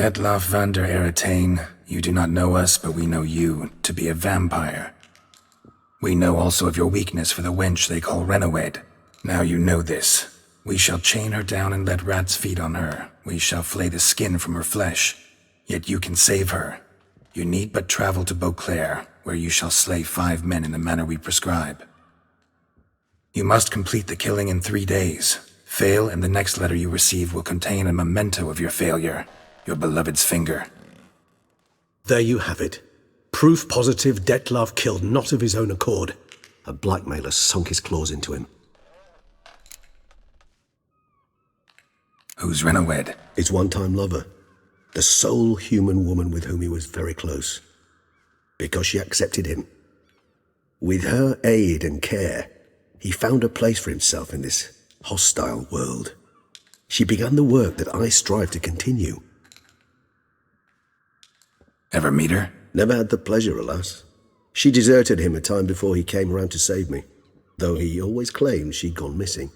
Detlaff van der Eretain, you do not know us, but we know you to be a vampire. We know also of your weakness for the wench they call Renawed. Now you know this. We shall chain her down and let rats feed on her. We shall flay the skin from her flesh. Yet you can save her. You need but travel to Beauclair, where you shall slay 5 men in the manner we prescribe. You must complete the killing in 3 days. Fail, and the next letter you receive will contain a memento of your failure. Your beloved's finger. There you have it. Proof positive Detlaff killed not of his own accord. A blackmailer sunk his claws into him. Who's Renawed? His one-time lover. The sole human woman with whom he was very close. Because she accepted him. With her aid and care, he found a place for himself in this hostile world. She began the work that I strive to continue. Ever meet her? Never had the pleasure, alas. She deserted him a time before he came around to save me, though he always claimed she'd gone missing.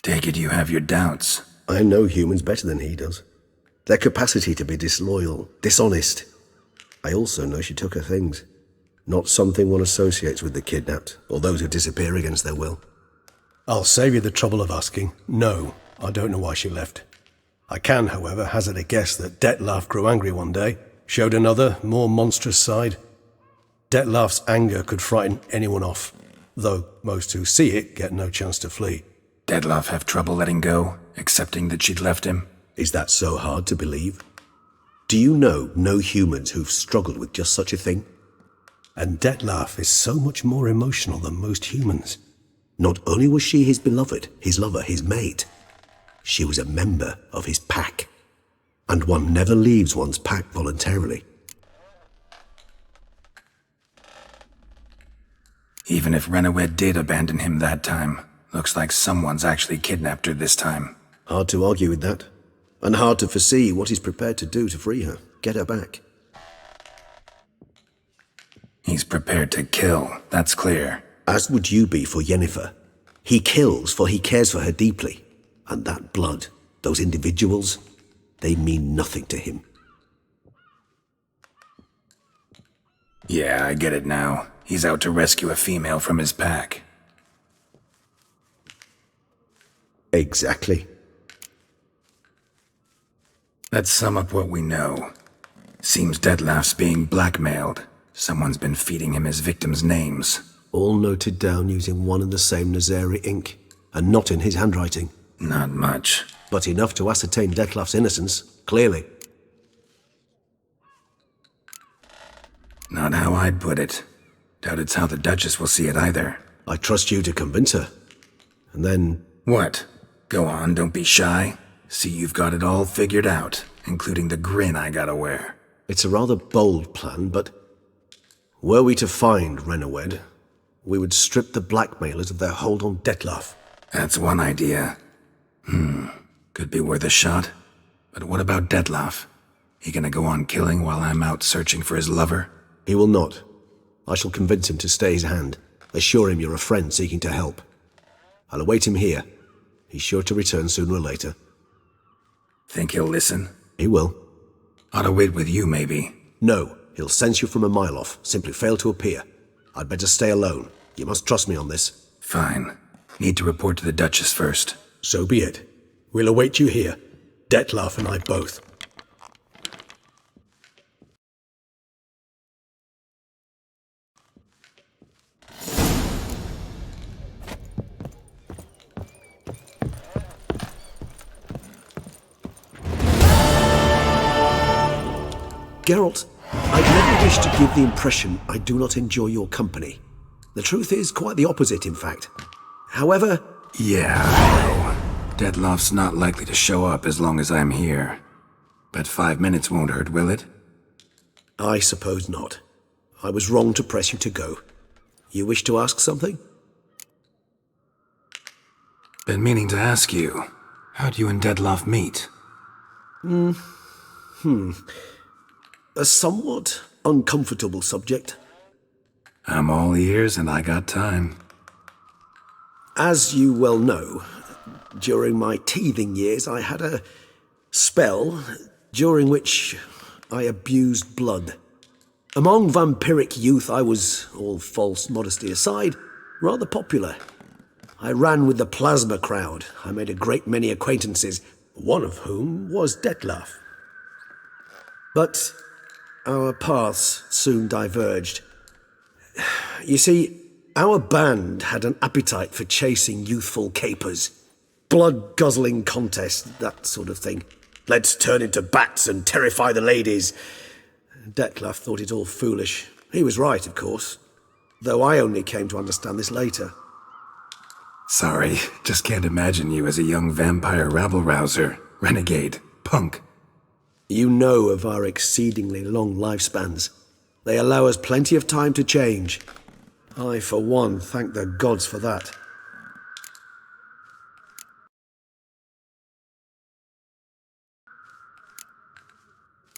Take it you have your doubts. I know humans better than he does. Their capacity to be disloyal, dishonest. I also know she took her things. Not something one associates with the kidnapped, or those who disappear against their will. I'll save you the trouble of asking. No, I don't know why she left. I can, however, hazard a guess that Detlaff grew angry one day, showed another, more monstrous side. Detlaff's anger could frighten anyone off, though most who see it get no chance to flee. Detlaff have trouble letting go, accepting that she'd left him? Is that so hard to believe? Do you know no humans who've struggled with just such a thing? And Detlaff is so much more emotional than most humans. Not only was she his beloved, his lover, his mate, she was a member of his pack. And one never leaves one's pack voluntarily. Even if Renawed did abandon him that time, looks like someone's actually kidnapped her this time. Hard to argue with that. And hard to foresee what he's prepared to do to free her, get her back. He's prepared to kill, that's clear. As would you be for Yennefer. He kills for he cares for her deeply. And that blood, those individuals, they mean nothing to him. Yeah, I get it now. He's out to rescue a female from his pack. Exactly. Let's sum up what we know. Seems Detlaff's being blackmailed. Someone's been feeding him his victims' names. All noted down using one and the same Nazari ink, and not in his handwriting. Not much. But enough to ascertain Detlaff's innocence, clearly. Not how I'd put it. Doubt it's how the Duchess will see it either. I trust you to convince her. And then... What? Go on, don't be shy. See you've got it all figured out, including the grin I gotta wear. It's a rather bold plan, but... Were we to find Renawed, we would strip the blackmailers of their hold on Detlaff. That's one idea. Could be worth a shot. But what about Detlaff? He gonna go on killing while I'm out searching for his lover? He will not. I shall convince him to stay his hand. Assure him you're a friend seeking to help. I'll await him here. He's sure to return sooner or later. Think he'll listen? He will. Ought to wait with you, maybe. No, he'll sense you from a mile off. Simply fail to appear. I'd better stay alone. You must trust me on this. Fine. Need to report to the Duchess first. So be it. We'll await you here. Detlaff and I both. Geralt, I'd never wish to give the impression I do not enjoy your company. The truth is quite the opposite, in fact. However... Yeah, I know. Detlaff's not likely to show up as long as I'm here. But 5 minutes won't hurt, will it? I suppose not. I was wrong to press you to go. You wish to ask something? Been meaning to ask you. How'd you and Detlaff meet? A somewhat uncomfortable subject. I'm all ears and I got time. As you well know, during my teething years I had a spell during which I abused blood. Among vampiric youth I was, all false modesty aside, rather popular. I ran with the plasma crowd. I made a great many acquaintances, one of whom was Detlaff. But our paths soon diverged. You see, our band had an appetite for chasing youthful capers. Blood-guzzling contests, that sort of thing. Let's turn into bats and terrify the ladies. Detlaff thought it all foolish. He was right, of course, though I only came to understand this later. Sorry, just can't imagine you as a young vampire rabble-rouser, renegade, punk. You know of our exceedingly long lifespans. They allow us plenty of time to change. I, for one, thank the gods for that.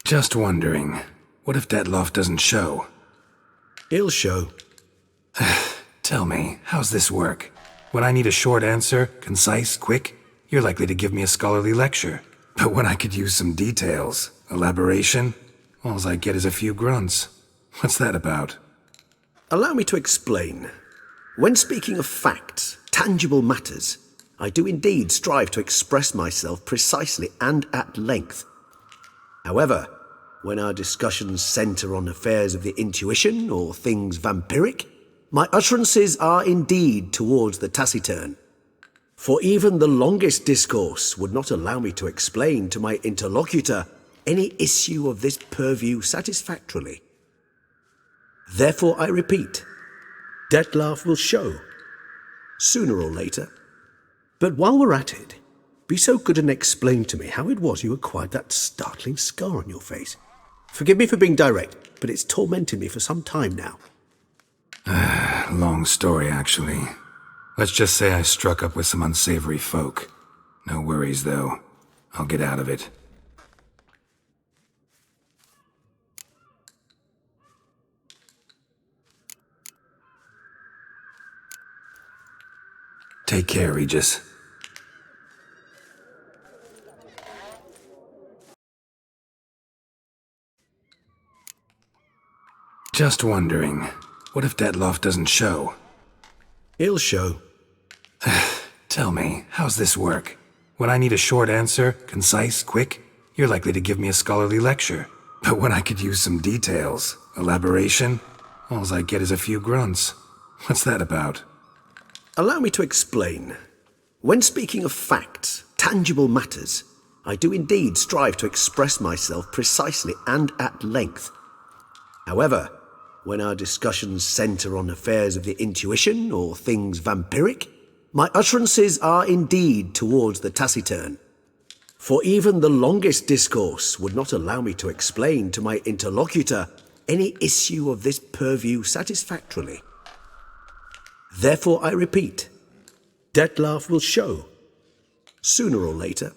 Just wondering, what if Detlaff doesn't show? He'll show. Tell me, how's this work? When I need a short answer, concise, quick, you're likely to give me a scholarly lecture. But when I could use some details, elaboration, all I get is a few grunts. What's that about? Allow me to explain. When speaking of facts, tangible matters, I do indeed strive to express myself precisely and at length. However, when our discussions centre on affairs of the intuition or things vampiric, my utterances are indeed towards the taciturn. For even the longest discourse would not allow me to explain to my interlocutor any issue of this purview satisfactorily. Therefore, I repeat, Detlaff will show, sooner or later. But while we're at it, be so good and explain to me how it was you acquired that startling scar on your face. Forgive me for being direct, but it's tormented me for some time now. Long story, actually. Let's just say I struck up with some unsavory folk. No worries, though. I'll get out of it. Take care, Regis. Just wondering, what if Detlaff doesn't show? He'll show. Tell me, how's this work? When I need a short answer, concise, quick, you're likely to give me a scholarly lecture. But when I could use some details, elaboration, all I get is a few grunts. What's that about? Allow me to explain. When speaking of facts, tangible matters, I do indeed strive to express myself precisely and at length. However, when our discussions centre on affairs of the intuition or things vampiric, my utterances are indeed towards the taciturn. For even the longest discourse would not allow me to explain to my interlocutor any issue of this purview satisfactorily. Therefore, I repeat, Detlaff will show, sooner or later.